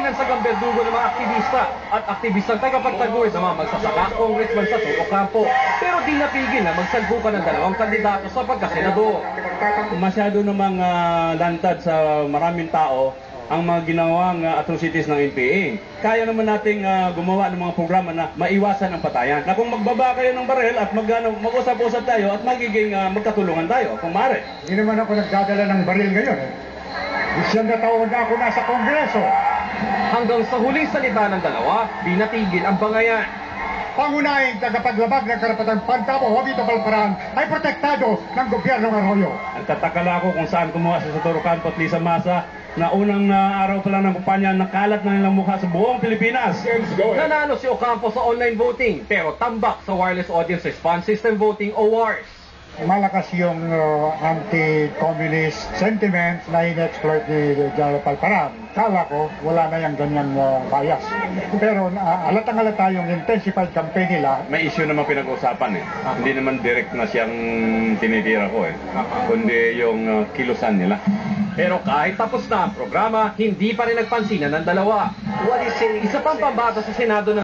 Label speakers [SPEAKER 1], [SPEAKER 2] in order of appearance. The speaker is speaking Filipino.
[SPEAKER 1] binansagang berdugo ng mga aktivista at aktivistang tagapagtaguyod ng mga magsasaka, Congressman Sato Ocampo. Pero di napigil na magsalpukan ng dalawang kandidato sa pagkasenador.
[SPEAKER 2] Masyado namang lantad sa maraming tao ang mga ginawang atrocities ng NPA. Kaya naman nating gumawa ng mga programa na maiwasan ang patayan. Na kung magbaba kayo ng baril at mag-usap-usap tayo at magiging magkatulungan tayo, kung maaari.
[SPEAKER 3] Hindi naman ako nagdadala ng baril ngayon. Isang na taon na ako nasa Kongreso.
[SPEAKER 1] Hanggang sa huling salita ng dalawa, di natigil ang bangayan.
[SPEAKER 3] Pangunahing tagapaglabag ng karapatang pantamo, Jovito Balparaan, ay protektado ng gobyernong Arroyo.
[SPEAKER 2] Ang tatakala ko kung saan kumuha si Soto Ocampo at Lisa Masa na unang araw pa lang ng kumpanya nakalat na nilang mukha sa buong Pilipinas.
[SPEAKER 1] Nanalo si Ocampo sa online voting pero tambak sa Wireless Audience Response System voting o WARS.
[SPEAKER 3] Malakas yung anti-communist sentiment na in-exploit ni General Balparaan. Kala ko, wala na yung ganyan bias. Pero alatang-alata yung intensified campaign nila.
[SPEAKER 2] May issue naman pinag-usapan eh. Hindi naman direct na siyang tinitira ko eh. Kundi yung kilusan nila.
[SPEAKER 1] Pero kahit tapos na ang programa, hindi pa rin nagpansinan ng dalawa. Isa pang pambata sa Senado